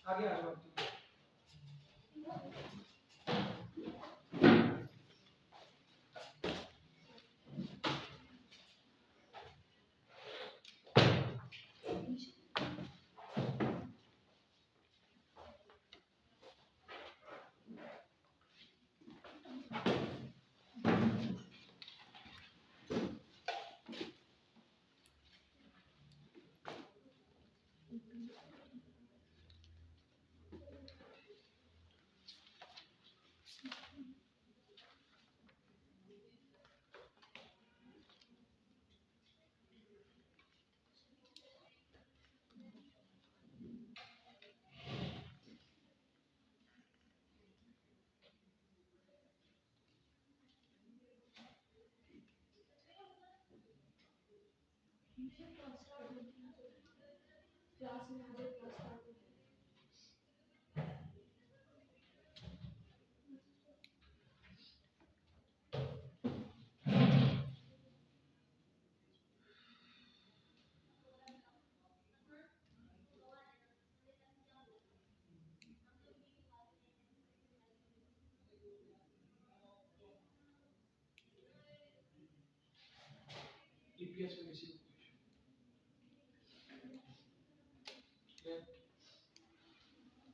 आगे आ जाओ। ईपीएस में किसी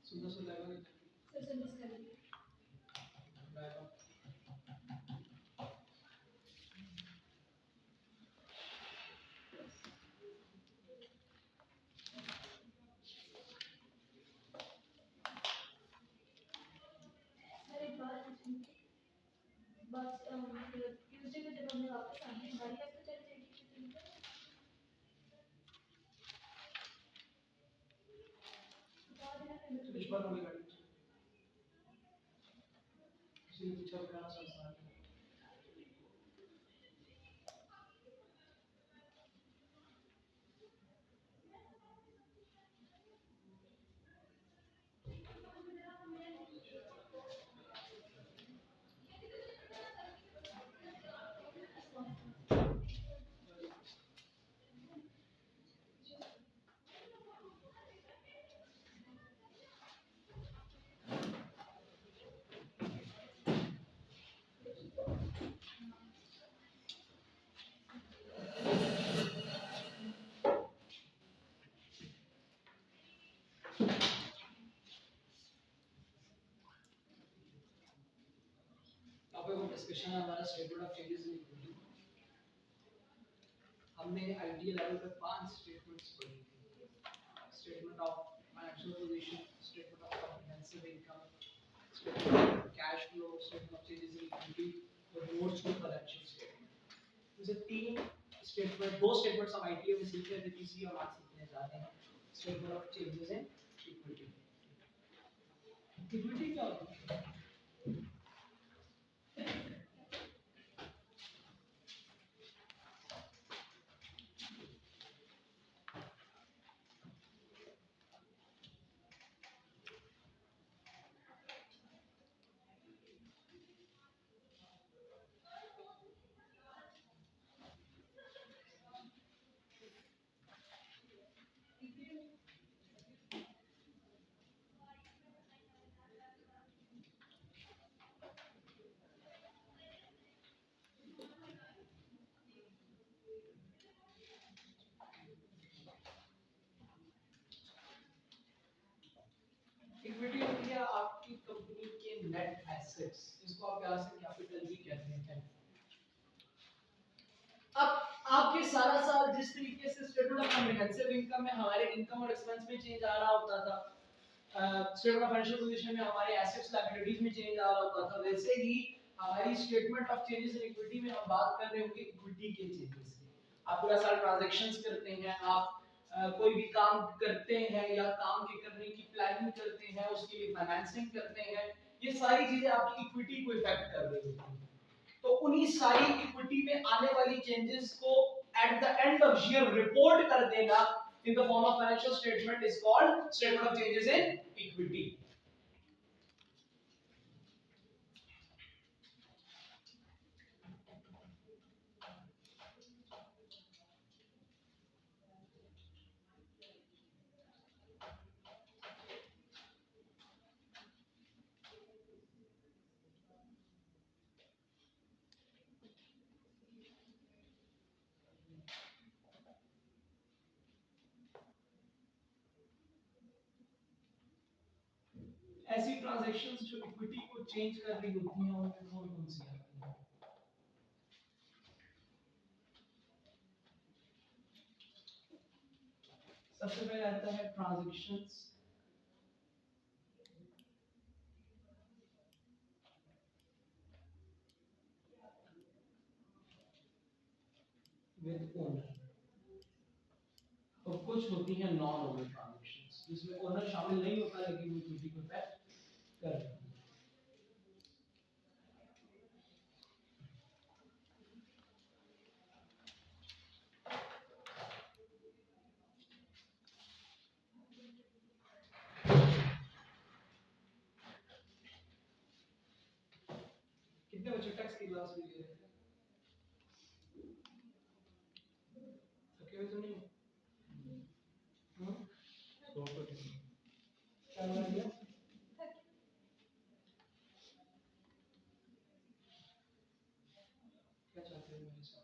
सुंदर सुंदर लगा सर सुंदर कर दिया सर एक बात बस ट्यूसडे को जब हमने वापस आने हमारी कैब तो चल जाएगी इस बार वाली गाड़ी किसी ने पूछा क्या संस्थान है डिस्कशन है हमारा statement of changes in equity. हमने आईटी लेवल पे 5 स्टेटमेंट्स पढ़ी थी। Statement of financial position, statement of comprehensive income, statement of cash flow, statement of changes in equity और नोट्स टू फाइनेंशियल स्टेटमेंट। इसे तीन स्टेटमेंट, दो स्टेटमेंट्स हम IT में सीख रहे थे, तीसरी हम आज सीखने जा रहे हैं, statement of changes in equity. Equity क्या होती है? इक्विटी होती है आपकी कंपनी के नेट एसेट्स, जिसको आप प्यार से कैपिटल भी कहते हैं। अब आपके सारा साल जिस तरीके से स्टेटमेंट ऑफ कॉम्प्रिहेंसिव इनकम में हमारे इनकम और एक्सपेंस में चेंज आ रहा होता था, स्टेटमेंट ऑफ फाइनेंशियल पोजीशन में हमारे एसेट्स लायबिलिटीज में चेंज आ रहा होता था, वैसे ही हमारी statement of changes in equity में हम बात कर रहे होंगे इक्विटी के चेंजेस की। आप पूरा साल ट्रांजैक्शंस करते हैं, आप कोई भी काम करते हैं या काम के करने की प्लानिंग करते हैं, उसके लिए फाइनेंसिंग करते हैं, ये सारी चीजें आपकी इक्विटी को इफेक्ट कर रही होती हैं। तो उन्हीं सारी इक्विटी में आने वाली चेंजेस को at the end of year report कर देना in the form of financial statement is called statement of changes in equity. Transactions जो इक्विटी को चेंज कर रही होती हैं उनमें कौन कौन सी आती हैं? सबसे पहले आता है ट्रांजैक्शंस विद ओनर, और कुछ होती हैं नॉन ओनर ट्रांजैक्शंस जिसमें ओनर शामिल नहीं होता लेकिन वो इक्विटी को इफेक्ट कर रही है। कितने बच्चे टैक्स की क्लास में ले रहे थे? थके हुए तो नहीं? क्या बना दिया? क्या चाहते हो मेरे से?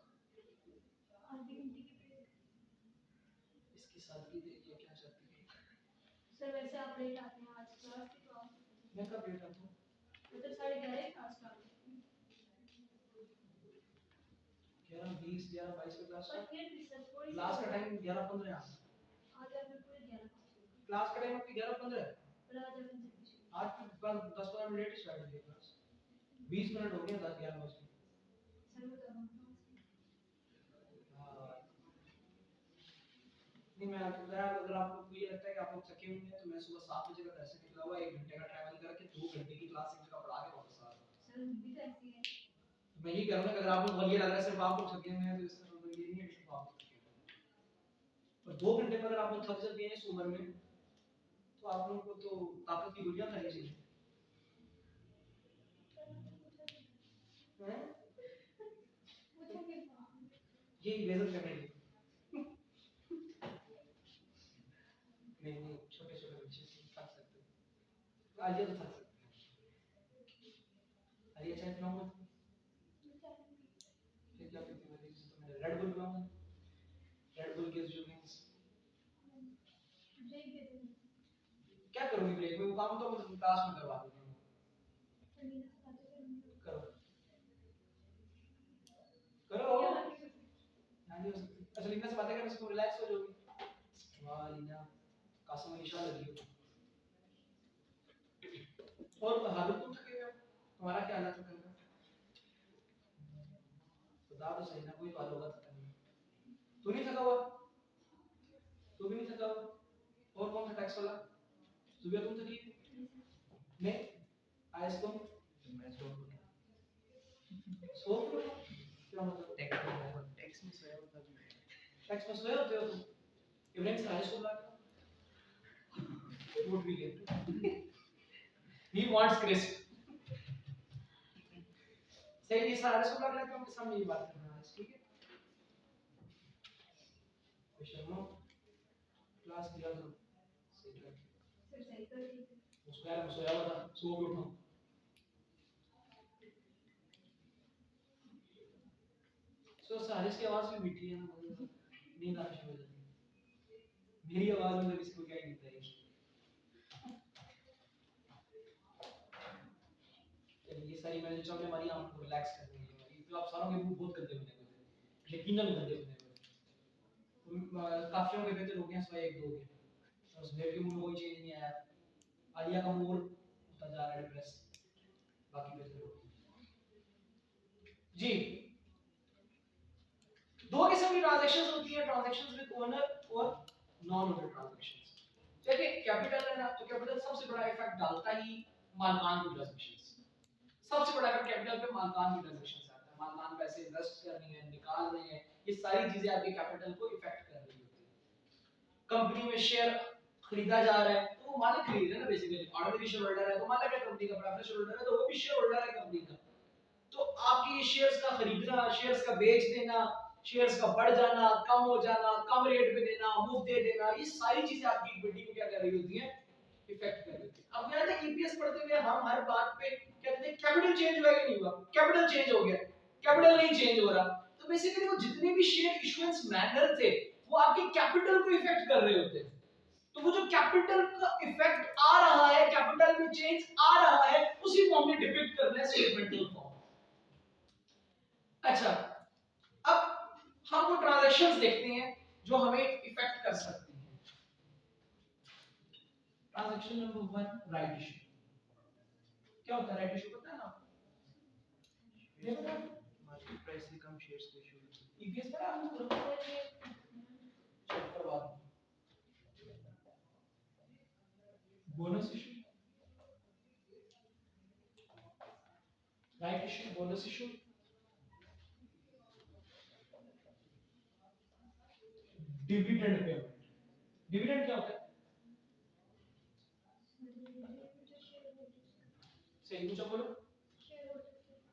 इसकी सादगी देखिए क्या चाहती है। सर वैसे आप लेट आते हैं आज क्लास की, तो मैं कब लेट आता हूँ? मतलब 11:30 क्लास स्टार्ट होती है। 11:20 11:22 पे क्लास पर फिर भी सर थोड़ी क्लास का टाइम 11:15 है। आज आपने पूरे 11:05 क्लास का टाइम आपकी 11:15 है। पर आज आपने जल्दी शुरू आज 10-15 मिनट लेट स्टार्ट हुई क्लास। 20 मिनट हो गए 10-11 बजे। सर वो तो हम नहीं मैं आपको बता रहा, अगर आपको ये लगता है कि आप लोग थके हुए हैं तो मैं सुबह 7 बजे का घर से निकला हुआ 1 घंटे का ट्रैवल करके 2 घंटे की क्लास एक जगह पढ़ा के वापस आ रहा हूँ। सर हम भी करते हैं। मैं ये कह रहा हूँ कि अगर आप लोग ये लग रहा है सिर्फ आप लोग थके हुए हैं तो इसका मतलब ये नहीं है कि सिर्फ आप लोग थके हुए हैं। और 2 घंटे में अगर आप लोग थक जाते हैं इस उम्र में तो आप लोगों को तो ताकत की गोलियां खानी चाहिए। हैं? ये बेइज्जत करने के लिए। नहीं छोटे छोटे बच्चे थक सकते हैं। आज ये तो थक सकते हैं। अरे चाय पिलाऊंगा फिर क्या पीती मैं देखी तो मैंने रेड बुल पिलाऊंगा। Red Bull gives you wings. Break दे दें। क्या करोगी ब्रेक में? वो काम तो मैं क्लास में करवा दूंगा। करो करो हाँ जी। अच्छा लीना से बातें करने से तुम रिलैक्स हो जाओगी। वाह लीना कासम में निशान लगी हो। और हालत तुम थके हुए हो, तुम्हारा क्या हालत है? बता तो सही ना, कोई तो हाल होगा थका नहीं। तू नहीं थका हुआ? तू भी नहीं थका हुआ? और कौन सा टैक्स वाला? सुबह तुम थकी? नहीं आज तुम? मैं सो क्या मतलब? टैक्स में सोया होता हूँ। टैक्स में सोए होते हो तुम? इवनिंग से हाई स्कूल आके उठ भी गए। He wants crisp. सही है सारे स्कूल आके तो हम सामने ये बात करना है, ठीक है? क्वेश्चन नो क्लास दिया तो सही कर। सर सही कर दीजिए। उसको यार सोया हुआ था, सो के उठा। सो सारिस की आवाज भी मीठी है ना, नींद आने शुरू हो जाती है। मेरी आवाज में किसी को क्या ही नहीं है। ये सारी मैंने जो हमने हमारी आंखों को रिलैक्स कर दी है। तो आप सारों के मुंह बहुत गंदे बने हुए थे, यकीनन गंदे बने हुए थे। काफियों के बेहतर हो गए सिवाय एक दो के, और उसमें के मुंह में कोई चेंज नहीं आया। आलिया का मुंह होता जा रहा है डिप्रेस, बाकी बेहतर हो जी। दो किस्म की ट्रांजैक्शंस होती हैं, ट्रांजैक्शंस विद ओनर और नॉन ओनर ट्रांजैक्शंस। देखिए कैपिटल है ना, तो कैपिटल सबसे बड़ा इफेक्ट डालता ही मालकान की ट्रांजैक्शंस। सबसे बड़ा इफेक्ट कैपिटल पे मालकान की ट्रांजैक्शंस आता है। मालकान पैसे इन्वेस्ट कर रहे हैं, निकाल रहे हैं, ये सारी चीजें आपके कैपिटल को इफेक्ट कर रही होती है। कंपनी में शेयर खरीदा जा रहा है तो वो मालिक खरीद रहे हैं ना, बेसिकली ऑर्डिनरी शेयर होल्डर है तो मालिक है कंपनी का, प्रेफरेंस शेयर होल्डर है तो वो भी शेयर होल्डर है कंपनी का। तो आपकी शेयर्स का खरीदना, शेयर्स का बेच देना, शेयर्स का बढ़ जाना, कम हो जाना, कम रेट पे देना, मुफ्त दे देना, ये सारी चीजें आपकी इक्विटी को क्या कर रही होती हैं? इफेक्ट कर रही होती है। अब यहाँ तक ईपीएस पढ़ते हुए हम हर बात पे कहते हैं कैपिटल चेंज हुआ कि नहीं हुआ? कैपिटल चेंज हो गया, कैपिटल नहीं चेंज हो रहा। तो बेसिकली वो जितने भी शेयर इशुएंस मैनर थे वो आपके कैपिटल को इफेक्ट कर रहे होते हैं। तो वो जो कैपिटल का इफेक्ट आ रहा है, कैपिटल में चेंज आ रहा है, उसी को हमने डिपिक्ट करना है स्टेटमेंटल फॉर्म। अच्छा, अब हम वो ट्रांजैक्शंस देखते हैं जो हमें इफेक्ट कर सकती हैं। Transaction number 1, right issue. क्या होता है राइट इशू, पता है ना? ये पता है? मार्केट प्राइस से कम शेयर्स को इशू ईपीएस पता है आपको? चेक करवा दो। Bonus issue, right issue, bonus issue, dividend payment. Dividend क्या होता है? सही पूछा, बोलो।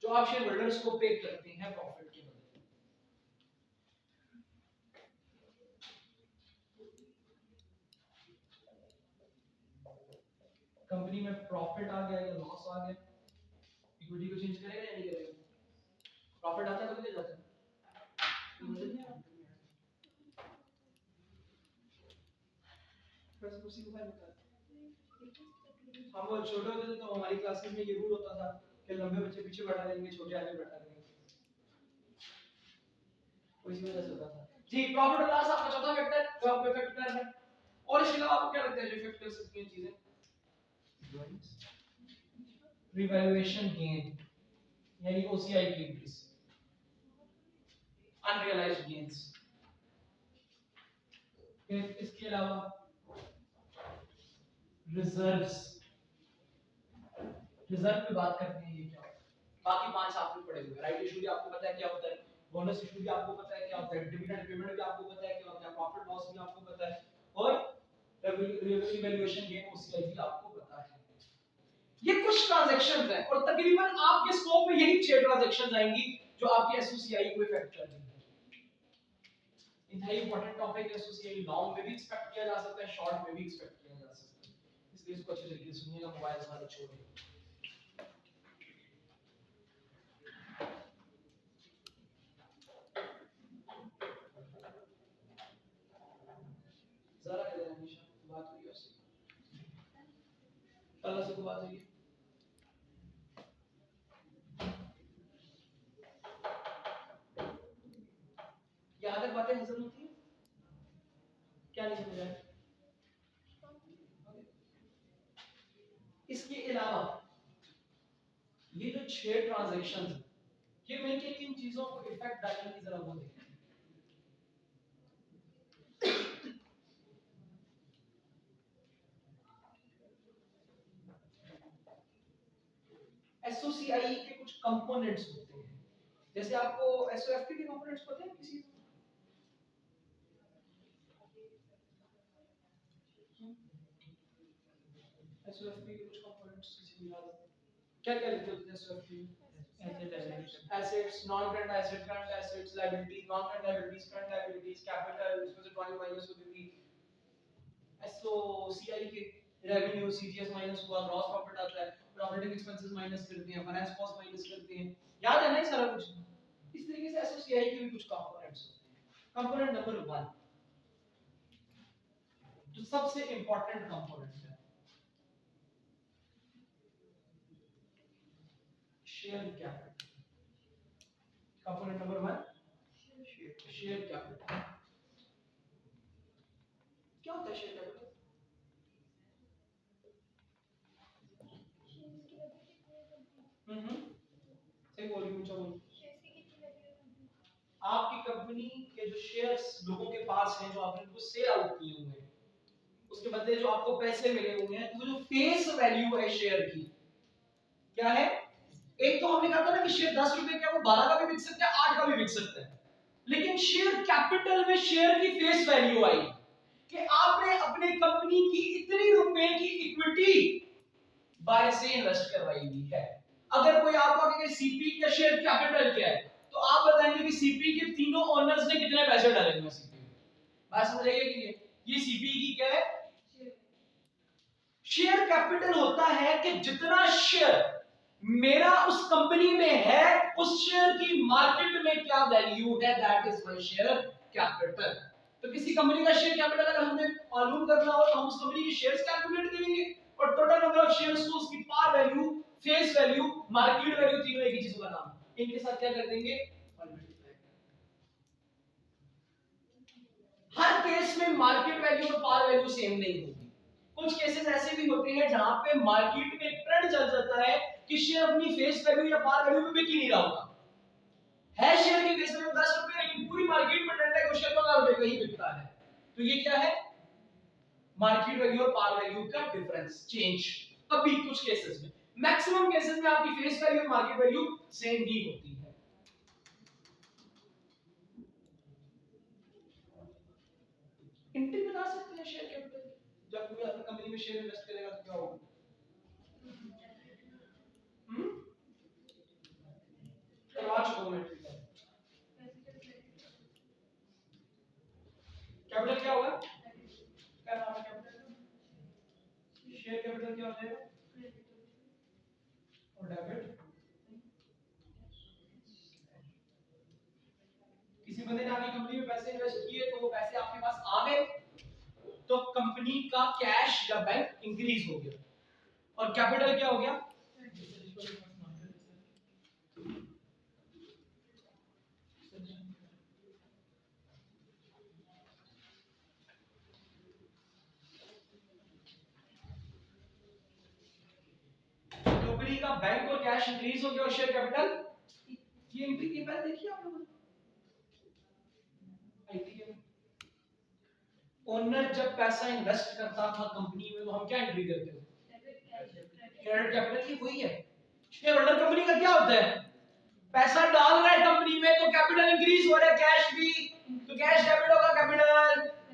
जो आप शेयर होल्डर्स को पे करते हैं प्रॉफिट के बदले। कंपनी में प्रॉफिट आ गया या लॉस आ गया, इक्विटी को चेंज करेगा या नहीं करेगा? प्रॉफिट आता है तो कितने जाता है? बस उसी को निकाल। हम वो छोटे होते थे तो हमारी क्लासेस में ये रूल होता था कि लंबे बच्चे पीछे बैठा देंगे, छोटे आगे बैठा देंगे, इसी वजह से होता था। जी, प्रॉफिट और लॉस आपका चौथा फैक्टर जो आपको इफेक्ट कर रहा है। और इसके अलावा आपको क्या लगता है जो इफेक्ट कर सकती हैं चीजें? रिवैल्यूएशन गेन यानी ओसीआई की इंक्रीज, अनरियलाइज्ड गेन्स। फिर इसके अलावा रिजर्व्स, रिजर्व पे बात करते हैं, ये क्या होता है? बाकी पांच आपने पढ़े हुए। राइट इशू भी आपको पता है क्या होता है, बोनस इशू भी आपको पता है क्या होता है, डिविडेंड पेमेंट भी आपको पता है क्या होता है, प्रॉफिट लॉस भी आपको पता है, और रिवैल्यूएशन गेन ओसीआई भी आपको पता है। ये कुछ ट्रांजैक्शंस हैं और तकरीबन आपके स्कोप में यही 6 ट्रांजैक्शंस आएंगी जो आपके एसओसीआई को इफेक्ट करेंगी। इंतहाई इंपॉर्टेंट टॉपिक है एसओसीआई। लॉन्ग में भी एक्सपेक्ट किया जा सकता है, शॉर्ट में भी एक्सपेक्ट किया जा सकता है, इसलिए इसको अच्छे तरीके से सुनिएगा, मोबाइल सारे छोड़िए। जरा इधर हमेशा बात हुई उससे, पहला से बात हुई। यहाँ तक बातें हजम होती हैं? क्या नहीं समझ आया? इसके अलावा ये जो 6 ट्रांजैक्शन ये मिलके किन चीजों को इफेक्ट डालेंगे जरा वो देखें। एसओसीआई के कुछ कंपोनेंट्स होते हैं, जैसे आपको एसओएफपी के कंपोनेंट्स पता है किसी को? एसओएफपी के कुछ कंपोनेंट्स किसी को याद है? क्या क्या लिखते होते हैं एसओएफपी में? Assets, non current assets, current assets, liabilities, non current liabilities, current liabilities, capital, इसमें से ड्राइंग माइनस होती थी। एसओसीआई के रेवेन्यू सीजीएस माइनस हुआ, ग्रॉस प्रॉफिट आता है, ऑपरेटिंग एक्सपेंसेस माइनस करते हैं, फाइनेंस कॉस्ट माइनस करते हैं, याद है ना ये सारा कुछ? इस तरीके से एसओसीआई के भी कुछ कंपोनेंट्स होते हैं। कंपोनेंट नंबर 1 जो सबसे इंपॉर्टेंट कंपोनेंट है, share capital. Component number 1 share capital. क्या होता है शेयर कैपिटल? सही बोल रही हूँ, ऊंचा बोल। आपकी कंपनी के जो शेयर्स लोगों के पास हैं, जो आपने उनको सेल आउट किए हुए हैं, उसके बदले जो आपको पैसे मिले हुए हैं, तो जो फेस वैल्यू है शेयर की क्या है? एक तो हमने कहा था ना कि शेयर 10 रुपए का, वो 12 का भी बिक सकता है, 8 का भी बिक सकता है, लेकिन शेयर कैपिटल में शेयर की फेस वैल्यू आई कि आपने अपने कंपनी की इतनी रुपए की इक्विटी बाय से इन्वेस्ट करवाई हुई है। अगर कोई आपको कहे सीपी का शेयर कैपिटल क्या है, तो आप बताएंगे कि सीपी के तीनों ओनर्स ने कितने पैसे डाले हुए सीपी में। बात समझ रही है कि ये सीपी की क्या है? शेयर कैपिटल होता है कि जितना शेयर मेरा उस कंपनी में है, उस शेयर की मार्केट में क्या वैल्यू है, that is my share capital. तो किसी कंपनी का शेयर कैपिटल अगर हमें मालूम करना हो तो हम उस कंपनी के शेयर्स कैलकुलेट करेंगे और टोटल नंबर ऑफ शेयर्स को उसकी par value, face value, market value, तीनों एक ही चीज का नाम, इनके साथ क्या कर देंगे, मल्टीप्लाई। हर केस में मार्केट वैल्यू और पार वैल्यू सेम नहीं होती। कुछ केसेस ऐसे भी होते हैं जहां पे मार्केट में ट्रेंड चल जाता है कि शेयर अपनी फेस वैल्यू या पार वैल्यू पे बिक ही नहीं रहा होगा, है शेयर की फेस वैल्यू 10 रुपए लेकिन पूरी मार्केट में ट्रेंड है कि शेयर 15 रुपए का ही बिकता है। तो ये क्या है, मार्केट वैल्यू और पार वैल्यू का डिफरेंस, चेंज। कभी कुछ केसेस में, मैक्सिमम केसेस में आपकी फेस वैल्यू और मार्केट वैल्यू सेम ही होती है। एंट्री बता सकते हैं शेयर कैपिटल, जब कोई अपनी कंपनी में शेयर इन्वेस्ट करेगा तो क्या होगा, करवा चुका हूं एंट्री। कैपिटल क्या होगा, क्या नाम है कैपिटल, शेयर कैपिटल क्या हो जाएगा, और डेबिट, किसी बंदे ने आपकी कंपनी में पैसे इन्वेस्ट किए तो वो पैसे आपके पास आ गए तो कंपनी का कैश या बैंक इंक्रीज हो गया, और कैपिटल क्या हो गया, कंपनी का बैंक और कैश इंक्रीज हो गया और शेयर कैपिटल, ये एंट्री के बाद देखिए आप लोगों ने ओनर जब पैसा इन्वेस्ट करता था कंपनी में तो हम क्या एंट्री करते थे, क्रेडिट कैपिटल की वही है। शेयर होल्डर कंपनी का क्या होता है, पैसा डाल रहा है कंपनी में तो कैपिटल इंक्रीज हो रहा है, कैश भी, तो कैश डेबिट होगा कैपिटल,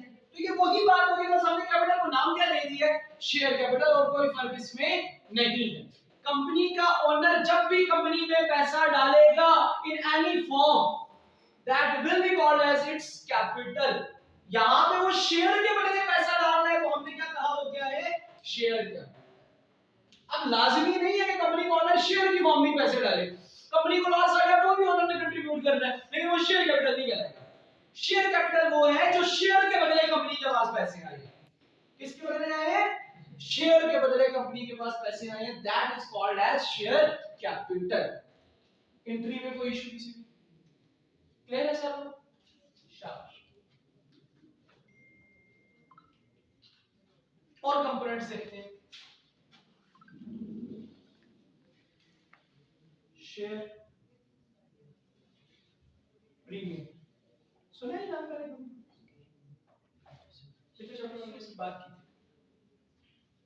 तो ये वही बात होगी, बस हमने कैपिटल को नाम क्या दे दिया, शेयर कैपिटल, और कोई फर्क इसमें नहीं है। कंपनी का ओनर जब भी कंपनी में पैसा डालेगा in any form that will be called as its capital. यहां पे वो शेयर के बदले पैसा डाल रहा है तो हमने क्या कहा, वो क्या है, शेयर कैपिटल। अब लाजमी नहीं है कि कंपनी का ओनर शेयर की फॉर्म में पैसे डाले, कंपनी को लॉस आ गया तो भी ओनर ने कंट्रीब्यूट करना है, लेकिन वो शेयर कैपिटल नहीं कहलाएगा। शेयर कैपिटल वो है जो शेयर के बदले कंपनी के पास पैसे आए, किसके बदले आए हैं, शेयर के बदले कंपनी के पास पैसे आए हैं, that is called as share capital. Entry में कोई इशू किसी भी, क्लियर है सर, शाबाश। और कंपोनेंट्स देखते हैं, शेयर प्रीमियम, सुना है नाम का, पिछले चैप्टर में इसकी बात की थी,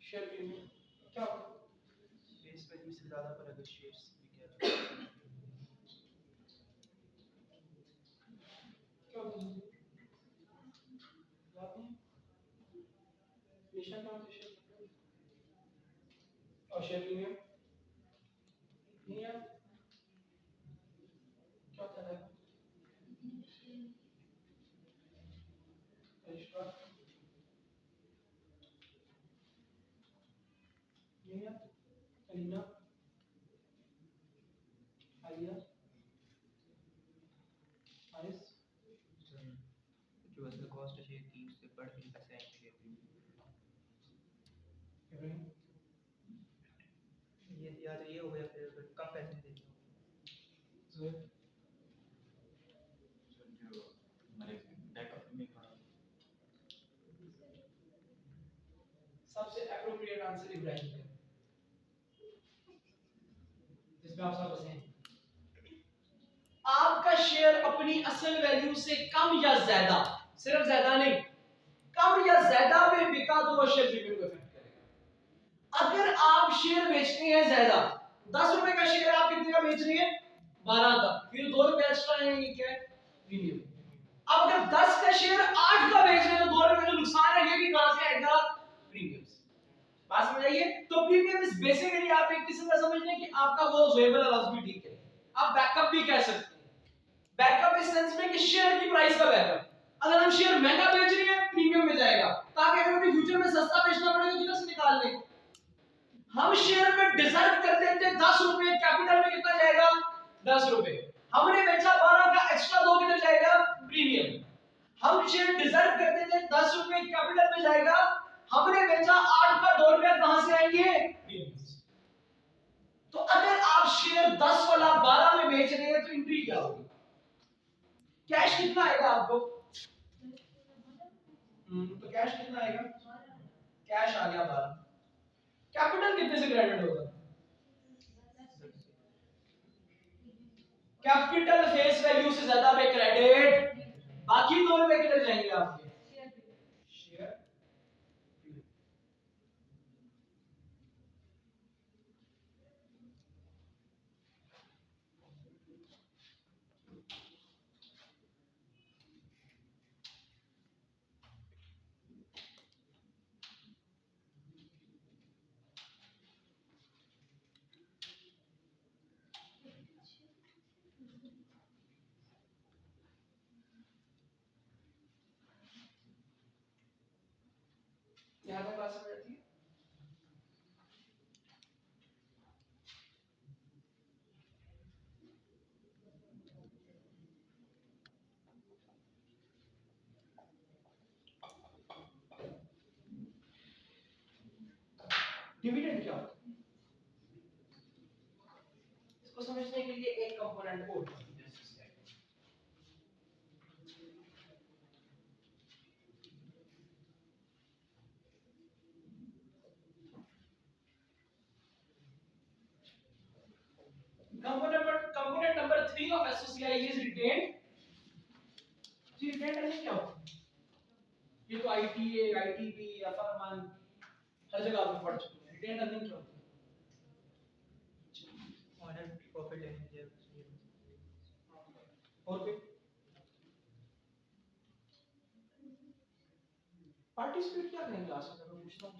शेयर प्रीमियम क्या होता है, फेस वैल्यू से ज्यादा पर अगर शेयर्स बिके क्या होता है, याद नहीं, निशान क्या होता है शेयर और शेयर प्रीमियम नहीं याद, क्या होता है, रजिस्ट्रार नहीं याद, अलीना, आलिया, आरिस, जो असल कॉस्ट है शेयर की उससे बढ़ के पैसे आएंगे शेयर प्रीमियम। ये या तो ये हो गया, फिर अगर कम पैसे में देते हो जोर जो हमारे बैकअप में खड़ा सबसे एप्रोप्रिएट आंसर इब्राहिम का, जिसमें आप सब हैं। आपका शेयर अपनी असल वैल्यू से कम या ज्यादा, सिर्फ ज्यादा नहीं, कम या ज्यादा में बिका तो वो शेयर प्रीमियम को इफेक्ट करेगा। अगर आप शेयर बेचते हैं ज्यादा, 10 रुपए का शेयर आप कितने का बेच रहे हैं, 12 का, फिर 2 रुपए एक्स्ट्रा है, ये क्या है, प्रीमियम। अब अगर 10 का शेयर 8 का बेच रहे हैं तो 2 रुपए का नुकसान है, ये भी कहां से आएगा, प्रीमियम। बात समझ आइए, तो प्रीमियम इज बेसिकली आप एक किस्म का समझ लें कि आपका वो वेरिएबल लॉस भी ठीक है, आप बैकअप भी कह सकते हैं। बैकअप इस सेंस में कि शेयर की प्राइस का बैकअप, अगर हम शेयर महंगा बेच रहे हैं प्रीमियम में जाएगा, ताकि अगर हमें फ्यूचर में सस्ता बेचना पड़े तो कितना से निकाल लें। हम शेयर में डिजर्व कर देते हैं 10 रुपए, कैपिटल में कितना जाएगा, 10 रुपए, हमने बेचा 12 का, एक्स्ट्रा 2 किधर जाएगा, प्रीमियम। हम शेयर डिजर्व करते थे 10 रुपए कैपिटल में जाएगा, हमने बेचा 8 का 2 रुपए कहां से आएंगे? तो अगर आप शेयर 10 वाला 12 में बेच रहे हैं तो एंट्री क्या होगी? कैश कितना आएगा आपको? तो कैश कितना आएगा? कैश आ गया 12। कैपिटल कितने से क्रेडिट होगा? कैपिटल फेस वैल्यू से ज्यादा पे क्रेडिट, बाकी 2 रुपए किधर जाएंगे आपके? शेयर। यहाँ तक बात समझ आती है? डिविडेंड क्या होता है? इसको समझने के लिए एक कंपोनेंट को उठाओ। Component number 3 of SOCI is retained. Ji retained earning क्या होता है? ये तो ITA, ITB, FR1 हर जगह आपने पढ़ चुके हैं। retained earning क्या होता है? ऑनर प्रॉफिट लेने के लिए और कोई? पार्टिसिपेट क्या करेंगे क्लास में? मैं पूछता हूँ।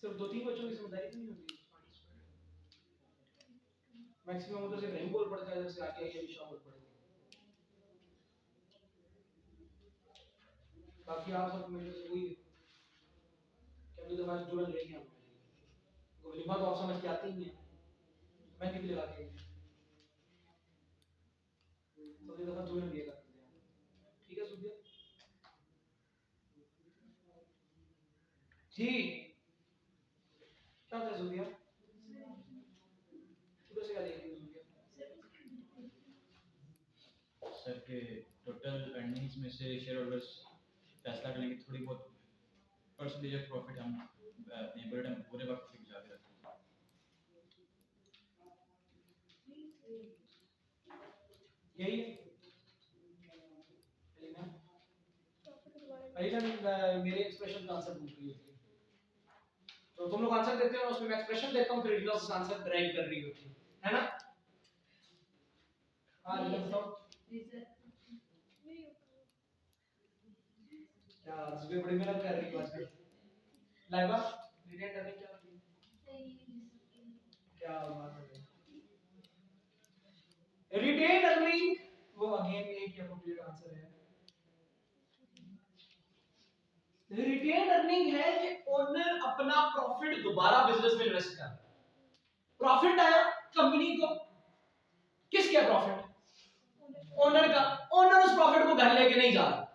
सिर्फ 2-3 बच्चों की जिम्मेदारी नहीं होती मैक्सिमम उधर से रैंक बोल पड़ता है, इधर से आके ये विषय बोल पड़ेगी। बाकी आप सब मेरे से वही क्या दफा जुड़न लेके हम गोली बात आप समझ के आती ही है, मैं कितनी लगा के तो ये दफा जुड़न लिएगा। ठीक है सुधिया जी, क्या होता है सुधिया? उधर से क्या लेंगे सुधिया? सर के टोटल अर्निंग्स में से शेयर होल्डर्स फैसला करेंगे थोड़ी बहुत परसेंटेज ऑफ प्रॉफिट हम अपने पूरे वक्त के बचा के रखते हैं। यही मेरे एक्सप्रेशन का आंसर ढूंढ रही होती है, तो तुम लोग आंसर देते हो, उसमें मैं एक्सप्रेशन देता हूँ, फिर रिजल्ट आंसर ड्राइव कर रही होती है ना? हाँ ये बताओ क्या सुबह बड़ी मेहनत कर रही हो आजकल। लाइबा रिटेन करने क्या होती है? क्या बात है? रिटेन अर्निंग वो अगेन एक ही अप्रोप्रिएट आंसर है। रिटेन अर्निंग है कि ओनर अपना प्रॉफिट दोबारा बिजनेस में इन्वेस्ट कर। प्रॉफिट आया कंपनी को, किसका प्रॉफिट? ओनर का। ओनर उस प्रॉफिट को घर लेके नहीं जा रहा।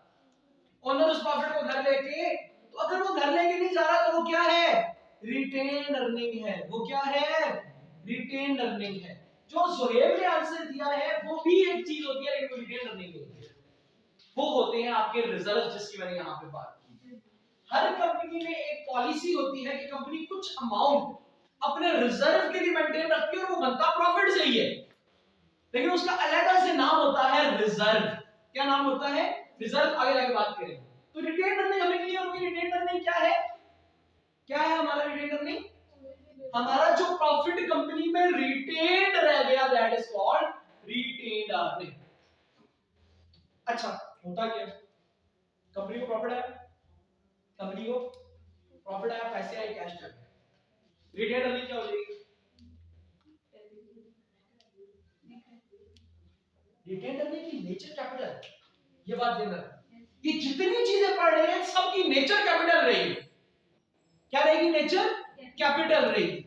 ओनर उस प्रॉफिट को घर लेके, तो अगर वो घर लेके नहीं जा रहा तो वो क्या है? रिटेन अर्निंग है। वो क्या है? रिटेन अर्निंग है। जो सुहेब ने आंसर दिया है वो भी एक चीज होती है, लेकिन रिटेन अर्निंग होती है। वो होते हैं आपके रिजर्व, जिसकी मैंने यहाँ पे बात की। हर कंपनी में एक पॉलिसी होती है कि कंपनी कुछ अमाउंट अपने रिजर्व के लिए मेंटेन रखती है और वो बनता प्रॉफिट से ही है, लेकिन उसका अलग से नाम होता है रिजर्व। क्या नाम होता है? रिजर्व। आगे जाके बात करेंगे। तो रिटेन अर्निंग हमें क्लियर होगी। रिटेन अर्निंग क्या है? क्या है हमारा रिटेन अर्निंग? हमारा जो प्रॉफिट कंपनी में रिटेन्ड रह गया, that is called retained earning. अच्छा होता क्या? कंपनी को प्रॉफिट आया, कंपनी को प्रॉफिट आया, पैसे आए, कैश आ गया। रिटेन्ड अर्निंग क्या हो जाएगी? रिटेन्ड अर्निंग की नेचर कैपिटल। ये बात देना, ये जितनी चीजें पढ़ रहे हैं सबकी नेचर कैपिटल रहेगी। क्या रहेगी? नेचर कैपिटल रहेगी।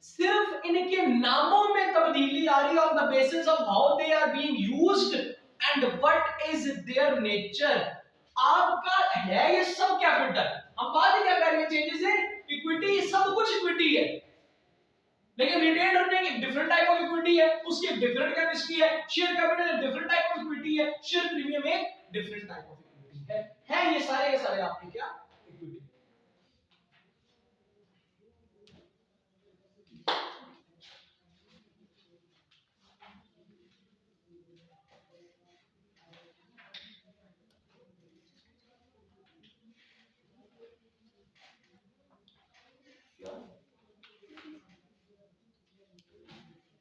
सिर्फ इनके नामों में तब्दीली आ रही है on the basis of how they are being used and what is their nature. आपका है ये सब कैपिटल, हम बात ही क्या कर रहे हैं, चेंजेस इन इक्विटी, सब कुछ इक्विटी है, लेकिन रिटेन अर्निंग एक डिफरेंट टाइप ऑफ इक्विटी है, उसकी एक डिफरेंट केमिस्ट्री है, शेयर कैपिटल एक डिफरेंट टाइप ऑफ इक्विटी है, शेयर प्रीमियम एक डिफरेंट टाइप ऑफ इक्विटी है ये सारे के सारे आपके क्या इक्विटी।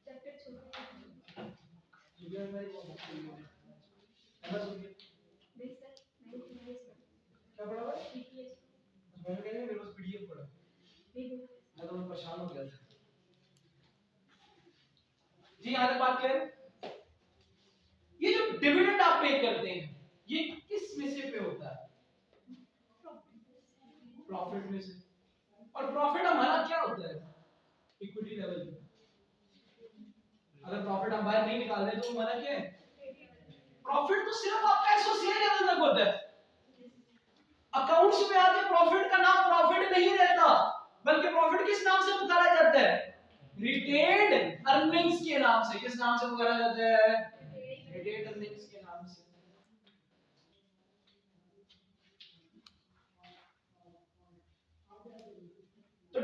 चैप्टर छोटा सुबह में वो है ना सुबह देख सर मैं क्या पढ़ा हुआ है, पीपीएस मैंने कहा मेरे पास पीडीएफ पढ़ा, नहीं मैं तो परेशान हो गया था जी। यहाँ तक बात क्लियर। ये जो डिविडेंड आप पे करते हैं ये किस में से पे होता है, प्रॉफिट में से, और प्रॉफिट हमारा क्या होता है, इक्विटी लेवल पे। अगर प्रॉफिट हम बाहर नहीं निकाल रहे तो हमारा क्या है, प्रॉफिट तो सिर्फ आपका एसोसिएट लेवल तक होता है। अकाउंट्स में आके प्रॉफिट का नाम प्रॉफिट नहीं रहता, बल्कि प्रॉफिट किस नाम से पुकारा जाता है, रिटेन्ड अर्निंग्स के नाम से। किस नाम से पुकारा जाता है, रिटेन्ड अर्निंग्स के नाम से। तो